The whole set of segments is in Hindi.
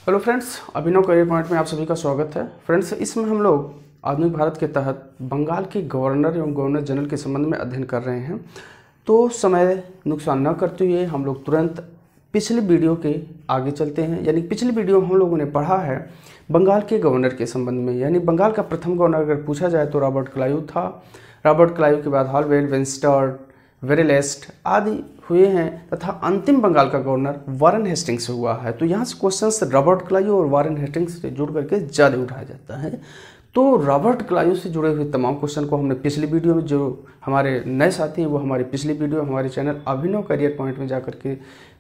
हेलो फ्रेंड्स, अभिनव करियर पॉइंट में आप सभी का स्वागत है। फ्रेंड्स, इसमें हम लोग आधुनिक भारत के तहत बंगाल के गवर्नर एवं गवर्नर जनरल के संबंध में अध्ययन कर रहे हैं। तो समय नुकसान न करते हुए हम लोग तुरंत पिछली वीडियो के आगे चलते हैं। यानी पिछली वीडियो में हम लोगों ने पढ़ा है बंगाल के गवर्नर के संबंध में। यानी बंगाल का प्रथम गवर्नर अगर पूछा जाए तो रॉबर्ट क्लाइव था। रॉबर्ट क्लाइव के बाद हॉलवेल, विंस्टर्ट, वेरेलेस्ट आदि हुए हैं तथा अंतिम बंगाल का गवर्नर वारेन हेस्टिंग्स हुआ है। तो यहाँ से क्वेश्चंस रॉबर्ट क्लाइव और वारेन हेस्टिंग्स से जुड़ करके ज़्यादा उठाया जाता है। तो रॉबर्ट क्लाइव से जुड़े हुए तमाम क्वेश्चन को हमने पिछली वीडियो में, जो हमारे नए साथी हैं वो हमारी पिछली वीडियो हमारे चैनल अभिनव करियर पॉइंट में जाकर के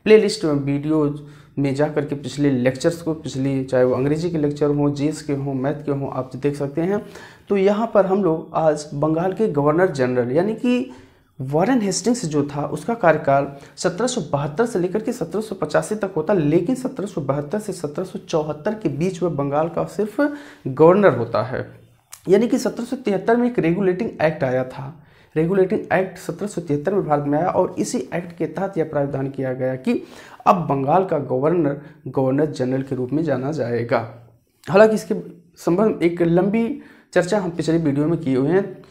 प्लेलिस्ट में वीडियोज में जा करके पिछले लेक्चर्स को, पिछली चाहे वो अंग्रेजी के लेक्चर हों, जीएस के हों, मैथ के हों, आप देख सकते हैं। तो यहाँ पर हम लोग आज बंगाल के गवर्नर जनरल यानी कि वारेन हेस्टिंग्स जो था उसका कार्यकाल 1772 से लेकर के 1785 तक होता, लेकिन 1772 से 1774 के बीच में बंगाल का सिर्फ गवर्नर होता है। यानी कि 1773 में एक रेगुलेटिंग एक्ट आया था। रेगुलेटिंग एक्ट 1773 में भारत में आया और इसी एक्ट के तहत यह प्रावधान किया गया कि अब बंगाल का गवर्नर गवर्नर जनरल के रूप में जाना जाएगा। हालांकि इसके संबंध एक लंबी चर्चा हम पिछली वीडियो में किए हुए हैं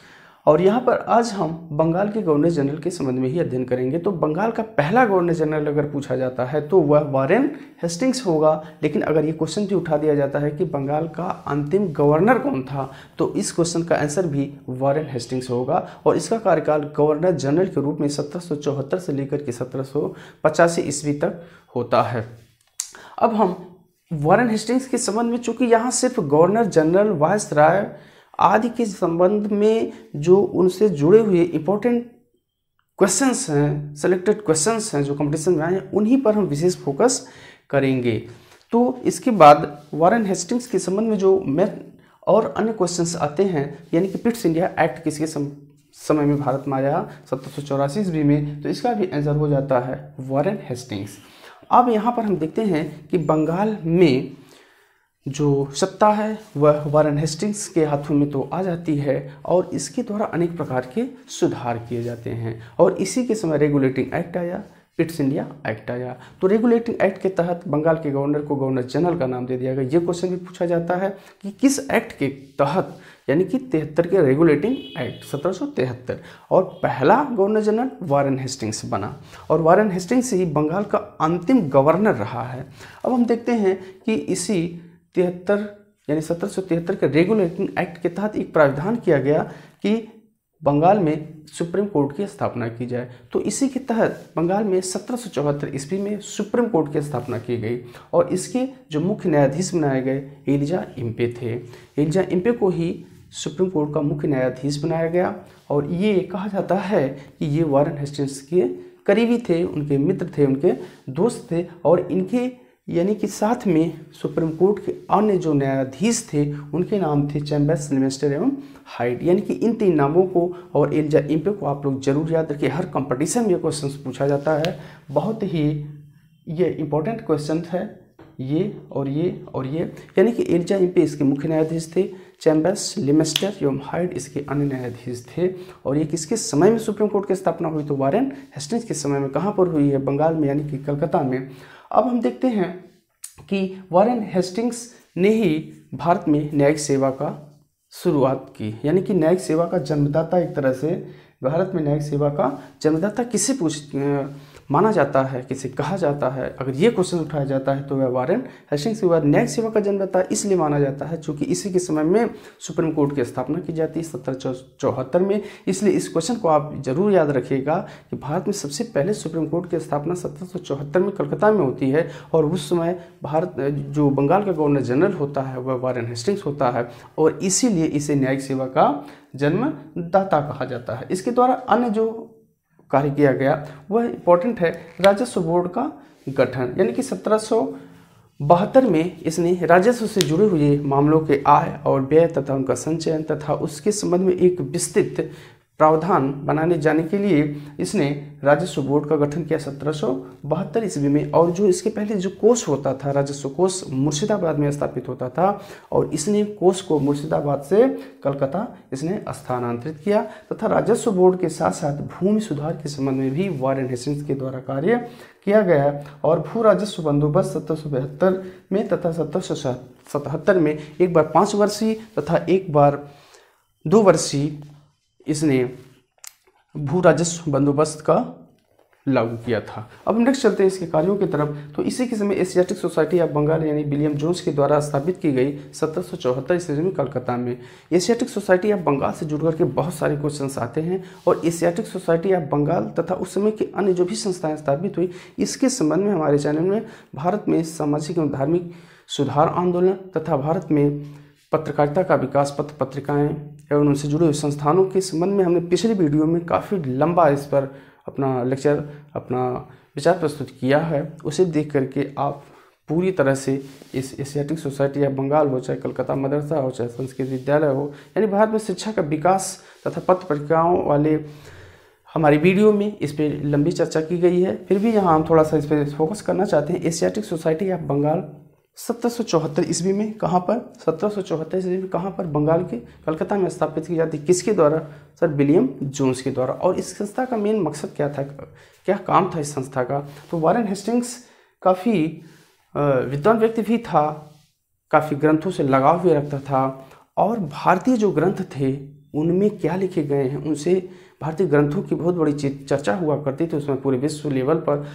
और यहाँ पर आज हम बंगाल के गवर्नर जनरल के संबंध में ही अध्ययन करेंगे। तो बंगाल का पहला गवर्नर जनरल अगर पूछा जाता है तो वह वारेन हेस्टिंग्स होगा। लेकिन अगर ये क्वेश्चन भी उठा दिया जाता है कि बंगाल का अंतिम गवर्नर कौन था, तो इस क्वेश्चन का आंसर भी वारेन हेस्टिंग्स होगा और इसका कार्यकाल गवर्नर जनरल के रूप में 1774 से लेकर के 1785 ईस्वी तक होता है। अब हम वारेन हेस्टिंग्स के संबंध में, चूंकि यहाँ सिर्फ गवर्नर जनरल, वायसराय आदि के संबंध में जो उनसे जुड़े हुए इंपॉर्टेंट क्वेश्चंस हैं, सेलेक्टेड क्वेश्चंस हैं जो कंपटीशन में आए हैं, उन्हीं पर हम विशेष फोकस करेंगे। तो इसके बाद वारेन हेस्टिंग्स के संबंध में जो मैथ और अन्य क्वेश्चंस आते हैं, यानी कि पिट्स इंडिया एक्ट किसके समय में भारत में आया, 1784 ईस्वी में, तो इसका भी आंसर हो जाता है वारेन हेस्टिंग्स। अब यहाँ पर हम देखते हैं कि बंगाल में जो सत्ता है वह वारेन हेस्टिंग्स के हाथों में तो आ जाती है और इसके द्वारा अनेक प्रकार के सुधार किए जाते हैं और इसी के समय रेगुलेटिंग एक्ट आया, पिट्स इंडिया एक्ट आया। तो रेगुलेटिंग एक्ट के तहत बंगाल के गवर्नर को गवर्नर जनरल का नाम दे दिया गया। ये क्वेश्चन भी पूछा जाता है कि किस एक्ट के तहत, यानी कि 73 के रेगुलेटिंग एक्ट 1773, और पहला गवर्नर जनरल वारेन हेस्टिंग्स बना और वारेन हेस्टिंग्स ही बंगाल का अंतिम गवर्नर रहा है। अब हम देखते हैं कि इसी 73 यानी 1773 के रेगुलेटिंग एक्ट के तहत एक प्रावधान किया गया कि बंगाल में सुप्रीम कोर्ट की स्थापना की जाए। तो इसी के तहत बंगाल में 1774 ईस्वी में सुप्रीम कोर्ट की स्थापना की गई और इसके जो मुख्य न्यायाधीश बनाए गए एलिजा इम्पे थे। एलिजा इम्पे को ही सुप्रीम कोर्ट का मुख्य न्यायाधीश बनाया गया और ये कहा जाता है कि ये वारेन हेस्टिंग्स के करीबी थे, उनके मित्र थे, उनके दोस्त थे और इनके यानी कि साथ में सुप्रीम कोर्ट के अन्य जो न्यायाधीश थे उनके नाम थे चैम्बर्स, लिमेस्टर एवं हाइड। यानी कि इन तीन नामों को और एलिजा इम्पे को आप लोग जरूर याद रखिए। हर कंपटीशन में ये क्वेश्चन पूछा जाता है। बहुत ही ये इंपॉर्टेंट क्वेश्चन है, ये और ये और ये। यानी कि एलिजा इम्पे इसके मुख्य न्यायाधीश थे, चैम्बर्स, लिमेस्टर एवं हाइड इसके अन्य न्यायाधीश थे। और ये किसके समय में सुप्रीम कोर्ट की स्थापना हुई, तो वारेन हेस्टिंग्स के समय में। कहाँ पर हुई है, बंगाल में, यानी कि कलकत्ता में। अब हम देखते हैं कि वारेन हेस्टिंग्स ने ही भारत में न्यायिक सेवा का शुरुआत की। यानी कि न्यायिक सेवा का जन्मदाता, एक तरह से भारत में न्यायिक सेवा का जन्मदाता किसे माना जाता है, किसे कहा जाता है, अगर ये क्वेश्चन उठाया जाता है तो वह वारेन हेस्टिंग्स के बाद न्यायिक सेवा का जन्मदाता इसलिए माना जाता है क्योंकि इसी के समय में सुप्रीम कोर्ट की स्थापना की जाती है 1774 में। इसलिए इस क्वेश्चन को आप जरूर याद रखिएगा कि भारत में सबसे पहले सुप्रीम कोर्ट की स्थापना 1774 में कलकत्ता में होती है और उस समय भारत जो बंगाल का गवर्नर जनरल होता है वह वारेन हेस्टिंग्स होता है और इसीलिए इसे न्यायिक सेवा का जन्मदाता कहा जाता है। इसके द्वारा अन्य जो कार्य किया गया वह इंपॉर्टेंट है, राजस्व बोर्ड का गठन। यानी कि 1772 में इसने राजस्व से जुड़े हुए मामलों के आय और व्यय तथा उनका संचयन तथा उसके संबंध में एक विस्तृत प्रावधान बनाने जाने के लिए इसने राजस्व बोर्ड का गठन किया 1772 ईस्वी में। और जो इसके पहले जो कोष होता था, राजस्व कोष मुर्शिदाबाद में स्थापित होता था, और इसने कोष को मुर्शिदाबाद से कलकत्ता इसने स्थानांतरित किया। तथा राजस्व बोर्ड के साथ साथ भूमि सुधार के संबंध में भी वारेन हेस्टिंग्स के द्वारा कार्य किया गया। और भू राजस्व बंदोबस्त 1772 में तथा 1777 में एक बार 5 वर्षीय तथा एक बार 2 वर्षीय इसने भू राजस्व बंदोबस्त का लागू किया था। अब नेक्स्ट चलते हैं इसके कार्यों की तरफ। तो इसी के समय एशियाटिक सोसाइटी ऑफ बंगाल यानी विलियम जोन्स के द्वारा स्थापित की गई 1774 ईस्वी में कलकत्ता में। एशियाटिक सोसाइटी ऑफ बंगाल से जुड़ करके बहुत सारे क्वेश्चंस आते हैं, और एशियाटिक सोसाइटी ऑफ बंगाल तथा उस समय की अन्य जो भी संस्थाएं स्थापित हुई, इसके संबंध में हमारे चैनल में भारत में सामाजिक एवं धार्मिक सुधार आंदोलन तथा भारत में पत्रकारिता का विकास, पत्र पत्रिकाएं एवं उनसे जुड़े हुए संस्थानों के संबंध में हमने पिछली वीडियो में काफ़ी लंबा इस पर अपना लेक्चर, अपना विचार प्रस्तुत किया है। उसे देख करके आप पूरी तरह से इस एशियाटिक सोसाइटी या बंगाल हो, चाहे कलकत्ता मदरसा हो, चाहे संस्कृत विद्यालय हो, यानी भारत में शिक्षा का विकास तथा पत्र पत्रिकाओं वाले हमारी वीडियो में इस पर लंबी चर्चा की गई है। फिर भी यहाँ हम थोड़ा सा इस पर फोकस करना चाहते हैं। एशियाटिक सोसाइटी ऑफ बंगाल 1774 ईस्वी में कहाँ पर 1774 ईस्वी में कहाँ पर बंगाल के कलकत्ता में स्थापित की जाती, किसके द्वारा? सर विलियम जोन्स के द्वारा। और इस संस्था का मेन मकसद क्या था, क्या काम था इस संस्था का? तो वारेन हेस्टिंग्स काफ़ी विद्वान व्यक्ति भी था, काफ़ी ग्रंथों से लगाव हुए रखता था, और भारतीय जो ग्रंथ थे उनमें क्या लिखे गए हैं उनसे भारतीय ग्रंथों की बहुत बड़ी चर्चा हुआ करती थी उसमें पूरे विश्व लेवल पर।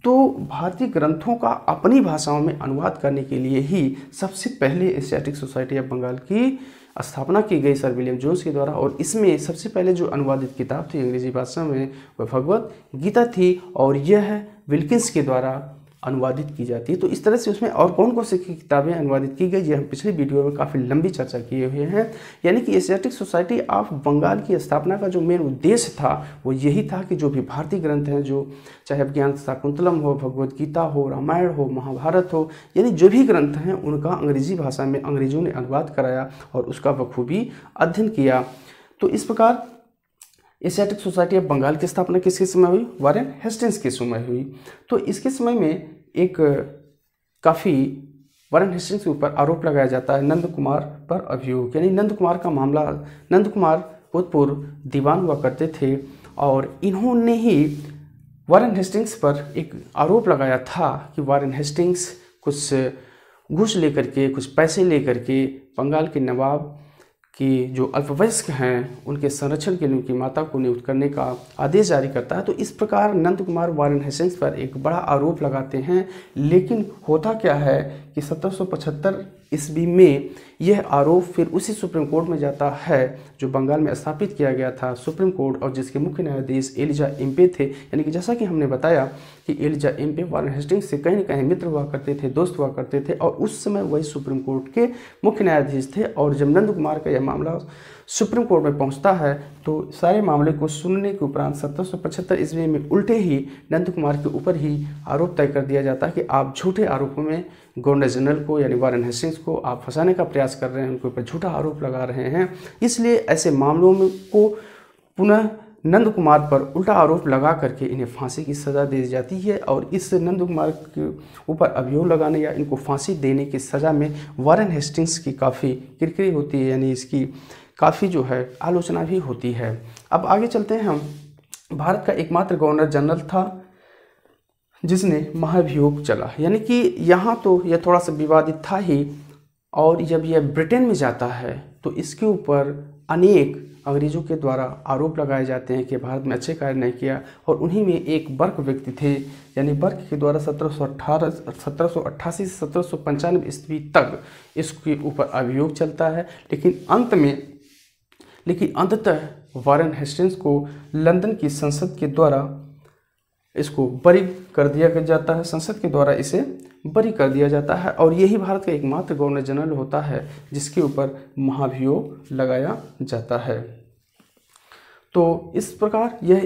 तो भारतीय ग्रंथों का अपनी भाषाओं में अनुवाद करने के लिए ही सबसे पहले एशियाटिक सोसाइटी ऑफ बंगाल की स्थापना की गई सर विलियम जोन्स के द्वारा। और इसमें सबसे पहले जो अनुवादित किताब थी अंग्रेजी भाषा में वह भगवत गीता थी, और यह विल्किंस के द्वारा अनुवादित की जाती है। तो इस तरह से उसमें और कौन कौन सी किताबें अनुवादित की गई, ये हम पिछली वीडियो में काफ़ी लंबी चर्चा किए हुए हैं। यानी कि एशियाटिक सोसाइटी ऑफ बंगाल की स्थापना का जो मेन उद्देश्य था वो यही था कि जो भी भारतीय ग्रंथ हैं, जो चाहे ज्ञान शाकुंतलम हो, भगवत गीता हो, रामायण हो, महाभारत हो, यानी जो भी ग्रंथ हैं उनका अंग्रेजी भाषा में अंग्रेजों ने अनुवाद कराया और उसका बखूबी अध्ययन किया। तो इस प्रकार एशियाटिक सोसाइटी ऑफ बंगाल की स्थापना किसके समय हुई? वारेन हेस्टिंग्स के समय हुई। तो इसके समय में एक काफ़ी वारेन हेस्टिंग्स के ऊपर आरोप लगाया जाता है नंद कुमार पर अभियोग, यानी नंद कुमार का मामला। नंद कुमार भूतपूर्व दीवान हुआ करते थे, और इन्होंने ही वारेन हेस्टिंग्स पर एक आरोप लगाया था कि वारेन हेस्टिंग्स कुछ घूस लेकर के, कुछ पैसे लेकर के बंगाल के नवाब कि जो अल्पवयस्क हैं उनके संरक्षण के लिए उनकी माता को नियुक्त करने का आदेश जारी करता है। तो इस प्रकार नंद कुमार वारेन हेस्टिंग्स पर एक बड़ा आरोप लगाते हैं। लेकिन होता क्या है कि 1775 ईस्वी में यह आरोप फिर उसी सुप्रीम कोर्ट में जाता है जो बंगाल में स्थापित किया गया था सुप्रीम कोर्ट, और जिसके मुख्य न्यायाधीश एलिजा एम्पे थे। यानी कि जैसा कि हमने बताया कि एलिजा एम्पे वारेन हेस्टिंग्स से कहीं न कहीं मित्र हुआ करते थे, दोस्त हुआ करते थे, और उस समय वही सुप्रीम कोर्ट के मुख्य न्यायाधीश थे। और जब नंद कुमार का यह मामला सुप्रीम कोर्ट में पहुंचता है तो सारे मामले को सुनने के उपरांत 1775 ईस्वी में उल्टे ही नंद कुमार के ऊपर ही आरोप तय कर दिया जाता है कि आप झूठे आरोपों में गवर्नर जनरल को यानी वारेन हेस्टिंग्स को आप फंसाने का प्रयास कर रहे हैं, उनके ऊपर झूठा आरोप लगा रहे हैं। इसलिए ऐसे मामलों में को पुनः नंद कुमार पर उल्टा आरोप लगा करके इन्हें फांसी की सज़ा दी जाती है। और इस नंद कुमार के ऊपर अभियोग लगाने या इनको फांसी देने की सज़ा में वारेन हेस्टिंग्स की काफ़ी किरकिरी होती है, यानी इसकी काफ़ी जो है आलोचना भी होती है। अब आगे चलते हैं हम। भारत का एकमात्र गवर्नर जनरल था जिसने महाभियोग चला, यानी कि यहाँ तो यह थोड़ा सा विवादित था ही, और जब यह ब्रिटेन में जाता है तो इसके ऊपर अनेक अंग्रेज़ों के द्वारा आरोप लगाए जाते हैं कि भारत में अच्छे कार्य नहीं किया। और उन्हीं में एक बर्क व्यक्ति थे, यानी बर्क के द्वारा 1788 से 1795 ईस्वी तक इसके ऊपर अभियोग चलता है। लेकिन अंततः वारेन हेस्टिंग्स को लंदन की संसद के द्वारा इसको बरी कर दिया जाता है, संसद के द्वारा इसे बरी कर दिया जाता है। और यही भारत का एकमात्र गवर्नर जनरल होता है जिसके ऊपर महाभियोग लगाया जाता है। तो इस प्रकार यह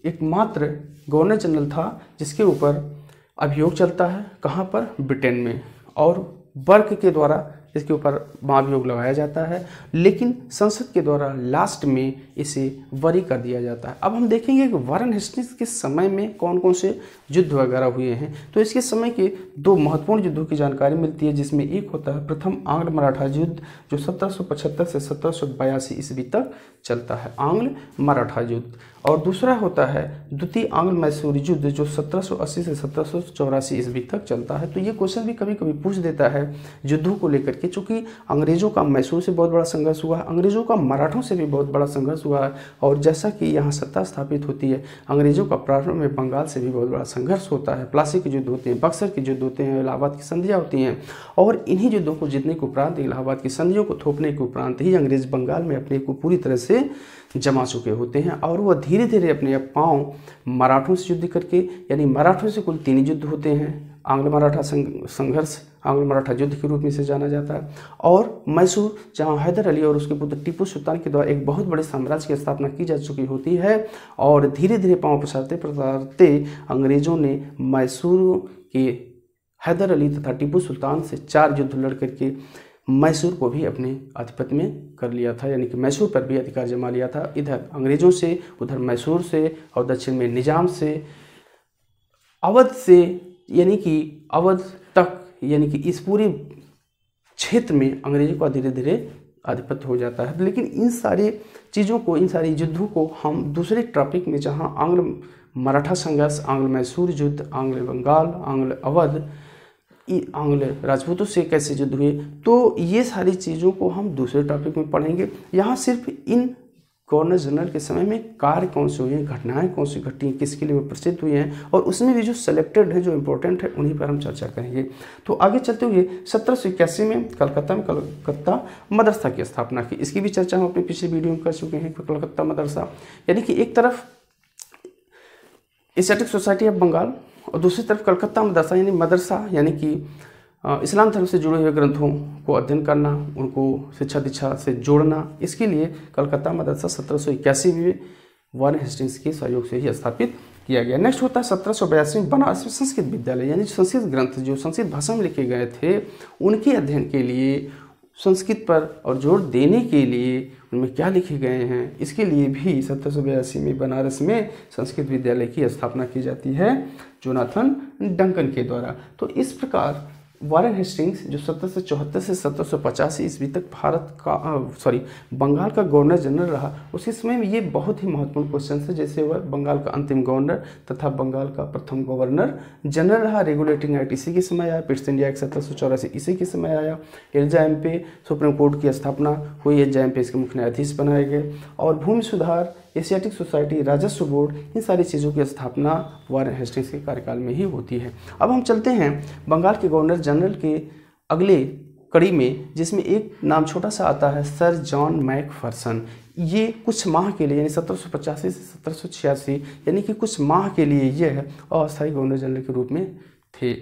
एकमात्र गवर्नर जनरल था जिसके ऊपर अभियोग चलता है। कहाँ पर? ब्रिटेन में। और बर्क के द्वारा इसके ऊपर महाभियोग लगाया जाता है, लेकिन संसद के द्वारा लास्ट में इसे बरी कर दिया जाता है। अब हम देखेंगे कि वारेन हेस्टिंग्स के समय में कौन कौन से युद्ध वगैरह हुए हैं। तो इसके समय के दो महत्वपूर्ण युद्धों की जानकारी मिलती है, जिसमें एक होता है प्रथम आंग्ल मराठा युद्ध जो 1775 से 1782 ईस्वी तक चलता है, आंग्ल मराठा युद्ध, और दूसरा होता है द्वितीय आंग्ल मैसूर युद्ध जो 1780 से 1784 ईस्वी तक चलता है। तो ये क्वेश्चन भी कभी कभी पूछ देता है युद्धों को लेकर के, चूँकि अंग्रेजों का मैसूर से बहुत बड़ा संघर्ष हुआ है, अंग्रेजों का मराठों से भी बहुत बड़ा संघर्ष हुआ है, और जैसा कि यहाँ सत्ता स्थापित होती है, अंग्रेजों का प्रारंभ में बंगाल से भी बहुत बड़ा संघर्ष होता है, प्लासी के युद्ध होते हैं, बक्सर के युद्ध होते हैं, इलाहाबाद की संधियाँ होती हैं, और इन्हीं युद्धों को जीतने के उपरांत, इलाहाबाद की संधियों को थोपने के उपरांत ही अंग्रेज बंगाल में अपने को पूरी तरह से जमा चुके होते हैं, और वह धीरे धीरे अपने पाँव मराठों से युद्ध करके, यानी मराठों से कुल 3 युद्ध होते हैं, आंग्ल मराठा संघर्ष आंग्ल मराठा युद्ध के रूप में से जाना जाता है, और मैसूर जहां हैदर अली और उसके पुत्र टीपू सुल्तान के द्वारा एक बहुत बड़े साम्राज्य की स्थापना की जा चुकी होती है, और धीरे धीरे पांव पसारते पसारते अंग्रेजों ने मैसूर के हैदर अली तथा टीपू सुल्तान से 4 युद्ध लड़ करके मैसूर को भी अपने आधिपत्य में कर लिया था, यानी कि मैसूर पर भी अधिकार जमा लिया था, इधर अंग्रेजों से, उधर मैसूर से, और दक्षिण में निजाम से, अवध से, यानी कि अवध तक, यानी कि इस पूरे क्षेत्र में अंग्रेजों का धीरे धीरे आधिपत्य हो जाता है। लेकिन इन सारी चीज़ों को, इन सारी युद्धों को हम दूसरे टॉपिक में, जहां आंग्ल मराठा संघर्ष, आंग्ल मैसूर युद्ध, आंग्ल बंगाल, आंग्ल अवध, आंग्ल राजपूतों से कैसे युद्ध हुए, तो ये सारी चीज़ों को हम दूसरे टॉपिक में पढ़ेंगे। यहाँ सिर्फ इन गवर्नर जनरल के समय में कार्य कौन से हुए हैं, घटनाएं कौन सी घटी हैं, किसके लिए वो प्रसिद्ध हुए हैं, और उसमें भी जो सेलेक्टेड है, जो इम्पोर्टेंट है, उन्हीं पर हम चर्चा करेंगे। तो आगे चलते हुए 1781 में कलकत्ता मदरसा की स्थापना की, इसकी भी चर्चा हम अपने पिछले वीडियो में कर चुके हैं। कलकत्ता मदरसा यानी कि एक तरफ एशियाटिक सोसाइटी ऑफ बंगाल और दूसरी तरफ कलकत्ता मदरसा, यानी मदरसा यानी कि इस्लाम धर्म से जुड़े हुए ग्रंथों को अध्ययन करना, उनको शिक्षा दीक्षा से जोड़ना, इसके लिए कलकत्ता मदरसा 1781 में वारेन हेस्टिंग्स के सहयोग से ही स्थापित किया गया। नेक्स्ट होता है 1782 में बनारस में संस्कृत विद्यालय, यानी संस्कृत ग्रंथ जो संस्कृत भाषा में लिखे गए थे उनके अध्ययन के लिए, संस्कृत पर और जोर देने के लिए उनमें क्या लिखे गए हैं, इसके लिए भी 1782 में बनारस में संस्कृत विद्यालय की स्थापना की जाती है जोनाथन डंकन के द्वारा। तो इस प्रकार वारेन हेस्टिंग्स जो 1774 से 1785 ईस्वी तक बंगाल का गवर्नर जनरल रहा, उसी समय में ये बहुत ही महत्वपूर्ण क्वेश्चन है, जैसे वह बंगाल का अंतिम गवर्नर तथा बंगाल का प्रथम गवर्नर जनरल रहा। रेगुलेटिंग एक्ट इसी के समय आया, पिट्स इंडिया एक्ट 1784 इसी के समय आया, एलजाएम सुप्रीम कोर्ट की स्थापना हुई, एलजाएम इसके मुख्य न्यायाधीश बनाए गए, और भूमि सुधार, एशियाटिक सोसाइटी, राजस्व बोर्ड, इन सारी चीज़ों की स्थापना वारेन हेस्टिंग्स के कार्यकाल में ही होती है। अब हम चलते हैं बंगाल के गवर्नर जनरल के अगले कड़ी में, जिसमें एक नाम छोटा सा आता है, सर जॉन मैकफर्सन। ये कुछ माह के लिए, यानी 1785 से 1786, यानी कि कुछ माह के लिए यह अस्थायी गवर्नर जनरल के रूप में थे।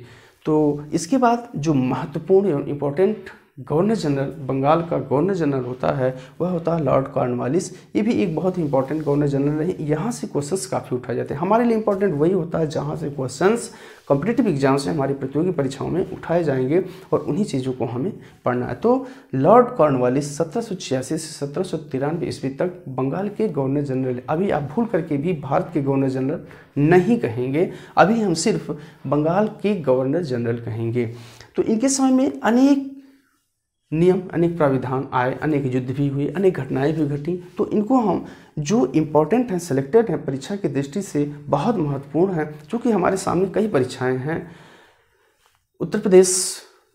तो इसके बाद जो महत्वपूर्ण एवं इम्पोर्टेंट गवर्नर जनरल, बंगाल का गवर्नर जनरल होता है, वह होता है लॉर्ड कॉर्नवालिस। ये भी एक बहुत ही इंपॉर्टेंट गवर्नर जनरल है। यहाँ से क्वेश्चंस काफ़ी उठाए जाते हैं। हमारे लिए इंपॉर्टेंट वही होता है जहाँ से क्वेश्चंस कॉम्पिटिटिव एग्जाम से, हमारी प्रतियोगी परीक्षाओं में उठाए जाएंगे, और उन्हीं चीज़ों को हमें पढ़ना है। तो लॉर्ड कॉर्नवालिस 1786 से 1793 ईस्वी तक बंगाल के गवर्नर जनरल। अभी आप भूल करके भी भारत के गवर्नर जनरल नहीं कहेंगे, अभी हम सिर्फ बंगाल के गवर्नर जनरल कहेंगे। तो इनके समय में अनेक नियम, अनेक प्राविधान आए, अनेक युद्ध भी हुए, अनेक घटनाएं भी घटी। तो इनको हम जो इम्पोर्टेंट हैं, सेलेक्टेड हैं, परीक्षा की दृष्टि से बहुत महत्वपूर्ण है, क्योंकि हमारे सामने कई परीक्षाएं हैं। उत्तर प्रदेश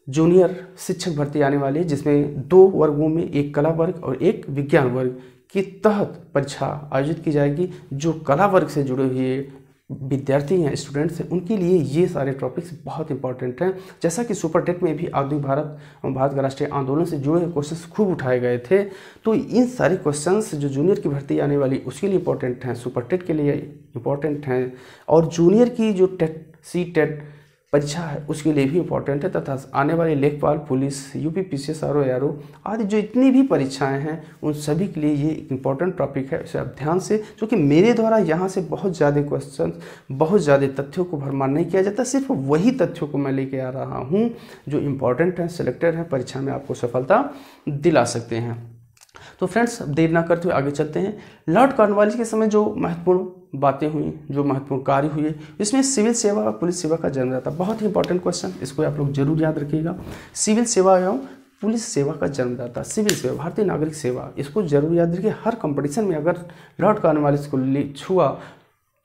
जूनियर शिक्षक भर्ती आने वाली है, जिसमें 2 वर्गों में, एक कला वर्ग और एक विज्ञान वर्ग के तहत परीक्षा आयोजित की जाएगी। जो कला वर्ग से जुड़े हुए विद्यार्थी हैं, स्टूडेंट्स हैं, उनके लिए ये सारे टॉपिक्स बहुत इंपॉर्टेंट हैं। जैसा कि सुपर टेट में भी आधुनिक भारत का राष्ट्रीय आंदोलन से जुड़े हुए क्वेश्चंस खूब उठाए गए थे। तो इन सारे क्वेश्चंस जो जूनियर की भर्ती आने वाली उसके लिए इंपॉर्टेंट हैं, सुपर टेट के लिए इंपॉर्टेंट हैं, और जूनियर की जो टेट, सी टेट, परीक्षा है उसके लिए भी इम्पोर्टेंट है, तथा आने वाले लेखपाल, पुलिस, यूपीपीसीएस, आरओ आदि जो इतनी भी परीक्षाएं हैं उन सभी के लिए ये एक इम्पॉर्टेंट टॉपिक है। इसे आप ध्यान से, क्योंकि मेरे द्वारा यहाँ से बहुत ज़्यादा क्वेश्चन, बहुत ज़्यादा तथ्यों को भरमार नहीं किया जाता, सिर्फ वही तथ्यों को मैं लेके आ रहा हूँ जो इम्पॉर्टेंट हैं, सिलेक्टेड हैं, परीक्षा में आपको सफलता दिला सकते हैं। तो फ्रेंड्स, अब देर ना करते हुए आगे चलते हैं। लॉर्ड कॉर्नवालिस के समय जो महत्वपूर्ण बातें हुई, जो महत्वपूर्ण कार्य हुए, इसमें सिविल सेवा और पुलिस सेवा का जन्मदाता, बहुत ही इंपॉर्टेंट क्वेश्चन, इसको आप लोग जरूर याद रखिएगा। सिविल सेवा एवं पुलिस सेवा का जन्मदाता, सिविल सेवा, भारतीय नागरिक सेवा, इसको जरूर याद रखिए। हर कंपटीशन में अगर लॉर्ड कॉर्नवालिस को छुआ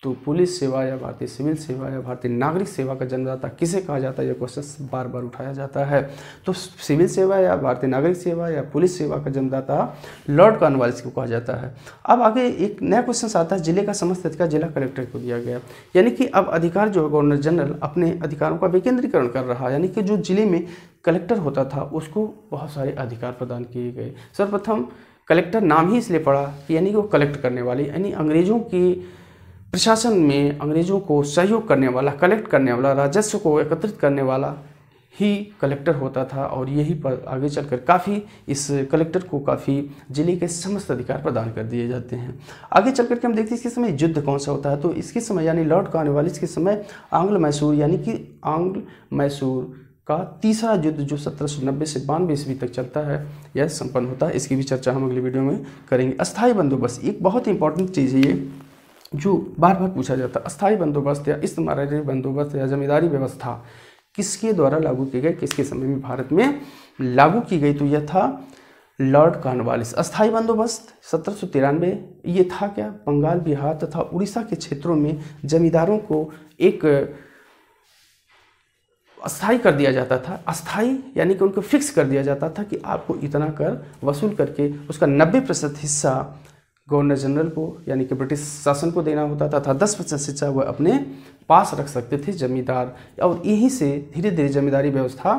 तो पुलिस सेवा या भारतीय सिविल सेवा या भारतीय नागरिक सेवा का जन्मदाता किसे कहा जाता है, यह क्वेश्चन बार बार उठाया जाता है। तो सिविल सेवा या भारतीय नागरिक सेवा या पुलिस सेवा का जन्मदाता लॉर्ड कॉर्नवालिस को कहा जाता है। अब आगे एक नया क्वेश्चन आता है, जिले का समस्त अधिकार जिला कलेक्टर को दिया गया, यानी कि अब अधिकार जो है गवर्नर जनरल अपने अधिकारों का विकेंद्रीकरण कर रहा है, यानी कि जो जिले में कलेक्टर होता था उसको बहुत सारे अधिकार प्रदान किए गए। सर्वप्रथम कलेक्टर नाम ही इसलिए पड़ा कि यानी कि वो कलेक्ट करने वाले, यानी अंग्रेजों की प्रशासन में अंग्रेजों को सहयोग करने वाला, कलेक्ट करने वाला, राजस्व को एकत्रित करने वाला ही कलेक्टर होता था। और यही पर आगे चलकर काफ़ी इस कलेक्टर को काफ़ी जिले के समस्त अधिकार प्रदान कर दिए जाते हैं। आगे चलकर के हम देखते हैं इसके समय युद्ध कौन सा होता है। तो इसके समय यानी लॉर्ड कॉर्नवालिस के समय आंग्ल मैसूर, यानी कि आंग्ल मैसूर का तीसरा युद्ध जो 1790 से 92 ईस्वी तक चलता है, यह संपन्न होता है। इसकी भी चर्चा हम अगली वीडियो में करेंगे। अस्थायी बंदोबस्त एक बहुत इंपॉर्टेंट चीज़ है ये, जो बार बार पूछा जाता है। अस्थायी बंदोबस्त या इस्तेमारी बंदोबस्त या जमींदारी व्यवस्था किसके द्वारा लागू की गई, किसके समय में भारत में लागू की गई, तो यह था लॉर्ड कॉर्नवालिस। अस्थायी बंदोबस्त 1793, ये था क्या, बंगाल, बिहार तथा उड़ीसा के क्षेत्रों में जमींदारों को एक अस्थायी कर दिया जाता था। अस्थायी यानी कि उनको फिक्स कर दिया जाता था कि आपको इतना कर वसूल करके उसका 90% हिस्सा गवर्नर जनरल को यानी कि ब्रिटिश शासन को देना होता था, 10% हिस्सा वह अपने पास रख सकते थे जमींदार। और यहीं से धीरे धीरे जमींदारी व्यवस्था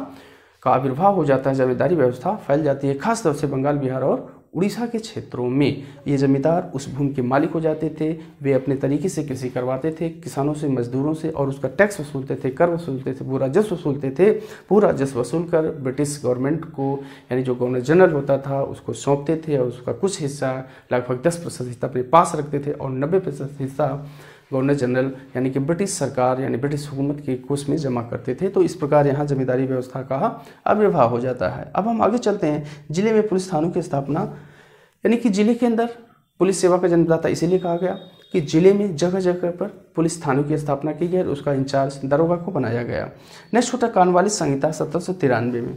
का आविर्भाव हो जाता है, जमींदारी व्यवस्था फैल जाती है, खासतौर से बंगाल, बिहार और उड़ीसा के क्षेत्रों में। ये जमींदार उस भूमि के मालिक हो जाते थे, वे अपने तरीके से कृषि करवाते थे किसानों से, मजदूरों से, और उसका टैक्स वसूलते थे, कर वसूलते थे, पूरा राजस्व वसूलते थे। पूरा राजस्व वसूल कर ब्रिटिश गवर्नमेंट को यानी जो गवर्नर जनरल होता था उसको सौंपते थे, और उसका कुछ हिस्सा लगभग 10% हिस्सा अपने पास रखते थे, और 90% हिस्सा गवर्नर जनरल यानी कि ब्रिटिश सरकार यानी ब्रिटिश हुकूमत के कोष में जमा करते थे। तो इस प्रकार यहाँ जमींदारी व्यवस्था का आविर्भाव हो जाता है। अब हम आगे चलते हैं। जिले में पुलिस थानों की स्थापना, यानी कि जिले के अंदर पुलिस सेवा का जन्मदाता इसीलिए कहा गया कि जिले में जगह जगह पर पुलिस थानों की स्थापना की गई, उसका इंचार्ज दरोगा को बनाया गया। नेक्स्ट होता कॉर्नवालिस संहिता 1793 में,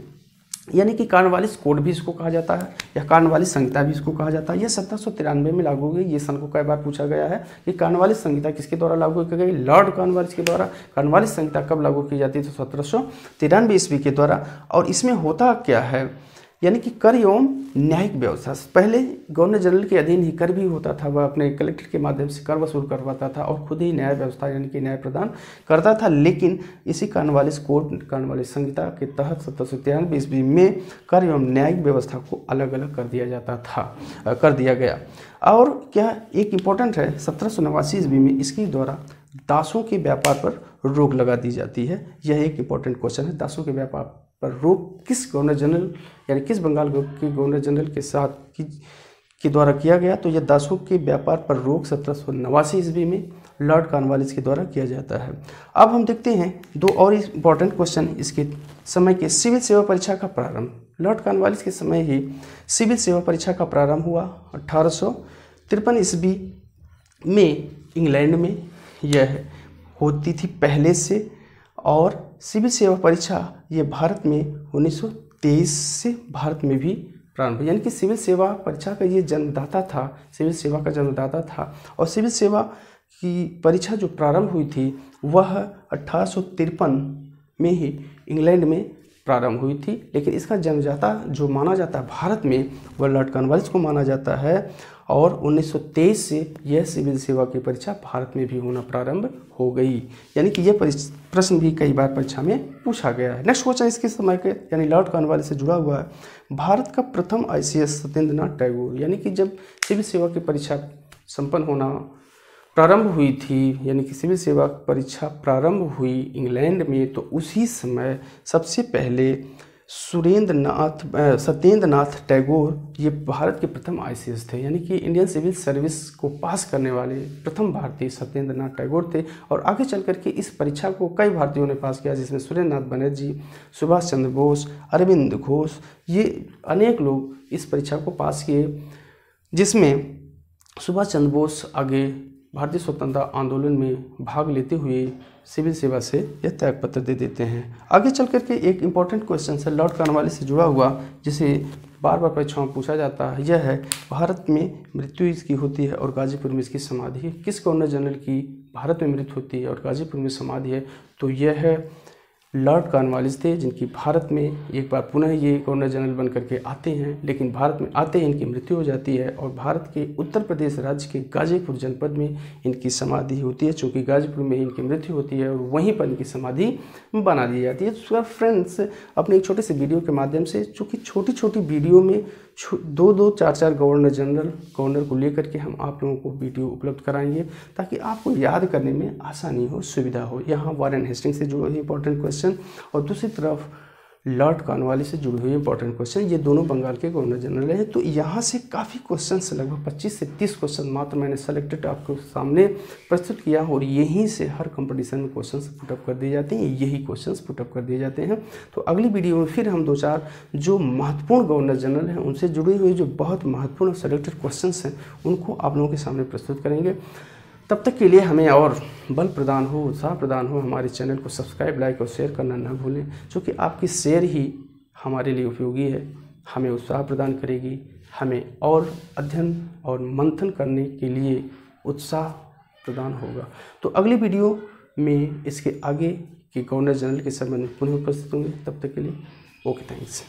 यानी कि कॉर्नवालिस कोड भी इसको कहा जाता है या कॉर्नवालिस संहिता भी इसको कहा जाता है। यह 1793 में लागू हो गई। ये सन को कई बार पूछा गया है कि कॉर्नवालिस संहिता किसके द्वारा लागू की गई, लॉर्ड कॉर्नवालिस के द्वारा। कॉर्नवालिस संहिता कब लागू की जाती है, तो 1793 ईस्वी के द्वारा। और इसमें होता क्या है, यानी कि कर एवं न्यायिक व्यवस्था, पहले गवर्नर जनरल के अधीन ही कर भी होता था, वह अपने कलेक्टर के माध्यम से कर वसूल करवाता था और खुद ही न्याय व्यवस्था यानी कि न्याय प्रदान करता था। लेकिन इसी कॉर्नवालिस कोड, कॉर्नवालिस संहिता के तहत 1793 ईस्वी में कर एवं न्यायिक व्यवस्था को अलग अलग कर दिया जाता था, कर दिया गया। और क्या एक इम्पोर्टेंट है, 1789 ईस्वी में इसके द्वारा दासों के व्यापार पर रोक लगा दी जाती है। यह एक इम्पोर्टेंट क्वेश्चन है, दासों के व्यापार पर रोक किस गवर्नर जनरल यानी किस बंगाल के गवर्नर जनरल के साथ के द्वारा किया गया, तो यह दासों के व्यापार पर रोक 1789 ईस्वी में लॉर्ड कॉर्नवालिस के द्वारा किया जाता है। अब हम देखते हैं दो और इम्पॉर्टेंट क्वेश्चन इसके समय के। सिविल सेवा परीक्षा का प्रारंभ, लॉर्ड कॉर्नवालिस के समय ही सिविल सेवा परीक्षा का प्रारंभ हुआ 1853 ईस्वी में। इंग्लैंड में यह होती थी पहले से, और सिविल सेवा परीक्षा ये भारत में 1923 से भारत में भी प्रारंभ, यानी कि सिविल सेवा परीक्षा का ये जन्मदाता था, सिविल सेवा का जन्मदाता था। और सिविल सेवा की परीक्षा जो प्रारंभ हुई थी वह 1853 में ही इंग्लैंड में प्रारंभ हुई थी। लेकिन इसका जन्मदाता जो माना जाता है भारत में वह लॉर्ड कॉर्नवालिस को माना जाता है। और 1923 से यह सिविल सेवा की परीक्षा भारत में भी होना प्रारंभ हो गई, यानी कि यह प्रश्न भी कई बार परीक्षा में पूछा गया है। नेक्स्ट क्वेश्चन इसके समय के यानी लॉर्ड कॉर्नवालिस से जुड़ा हुआ है। भारत का प्रथम ICS सत्येंद्रनाथ टैगोर, यानी कि जब सिविल सेवा की परीक्षा संपन्न होना प्रारंभ हुई थी, यानी कि सिविल सेवा परीक्षा प्रारंभ हुई इंग्लैंड में, तो उसी समय सबसे पहले सत्येंद्र नाथ टैगोर ये भारत के प्रथम आईसीएस थे, यानी कि इंडियन सिविल सर्विस को पास करने वाले प्रथम भारतीय सत्येंद्र नाथ टैगोर थे। और आगे चल करके इस परीक्षा को कई भारतीयों ने पास किया, जिसमें सुरेंद्र नाथ बनर्जी, सुभाष चंद्र बोस, अरविंद घोष, ये अनेक लोग इस परीक्षा को पास किए, जिसमें सुभाष चंद्र बोस आगे भारतीय स्वतंत्रता आंदोलन में भाग लेते हुए सिविल सेवा से यह त्यागपत्र दे देते हैं। आगे चल करके एक इम्पॉर्टेंट क्वेश्चन है लॉर्ड कॉर्नवालिस से जुड़ा हुआ, जिसे बार बार परीक्षाओं में पूछा जाता है। यह है, भारत में मृत्यु इसकी होती है और गाजीपुर में इसकी समाधि है। किस गवर्नर जनरल की भारत में मृत्यु होती है और गाजीपुर में समाधि है? तो यह है लॉर्ड कॉर्नवालिस थे, जिनकी भारत में एक बार पुनः ये गवर्नर जनरल बन करके आते हैं, लेकिन भारत में आते ही इनकी मृत्यु हो जाती है और भारत के उत्तर प्रदेश राज्य के गाजीपुर जनपद में इनकी समाधि होती है। चूँकि गाजीपुर में इनकी मृत्यु होती है और वहीं पर इनकी समाधि बना दी जाती है। तो फ्रेंड्स, अपने एक छोटे से वीडियो के माध्यम से, चूँकि छोटी छोटी वीडियो में 2-2, 4-4 गवर्नर को लेकर के हम आप लोगों को वीडियो उपलब्ध कराएंगे, ताकि आपको याद करने में आसानी हो, सुविधा हो। यहाँ वारेन हेस्टिंग्स से जुड़े हुए इंपॉर्टेंट क्वेश्चन और दूसरी तरफ लॉर्ड कॉर्नवालिस से जुड़े हुए इंपॉर्टेंट क्वेश्चन, ये दोनों बंगाल के गवर्नर जनरल हैं। तो यहाँ से काफ़ी क्वेश्चंस, लगभग 25 से 30 क्वेश्चन मात्र मैंने सेलेक्टेड आपको सामने प्रस्तुत किया, और यहीं से हर कंपटीशन में क्वेश्चंस पुटअप कर दिए जाते हैं, यही क्वेश्चंस पुटअप कर दिए जाते हैं। तो अगली वीडियो में फिर हम 2-4 जो महत्वपूर्ण गवर्नर जनरल हैं उनसे जुड़े हुए जो बहुत महत्वपूर्ण सेलेक्टेड क्वेश्चंस हैं उनको आप लोगों के सामने प्रस्तुत करेंगे। तब तक के लिए हमें और बल प्रदान हो, उत्साह प्रदान हो, हमारे चैनल को सब्सक्राइब, लाइक और शेयर करना न भूलें, क्योंकि आपकी शेयर ही हमारे लिए उपयोगी है, हमें उत्साह प्रदान करेगी, हमें और अध्ययन और मंथन करने के लिए उत्साह प्रदान होगा। तो अगली वीडियो में इसके आगे के गवर्नर जनरल के संबंध में पुनः उपस्थित होंगे। तब तक के लिए ओके, थैंक्स।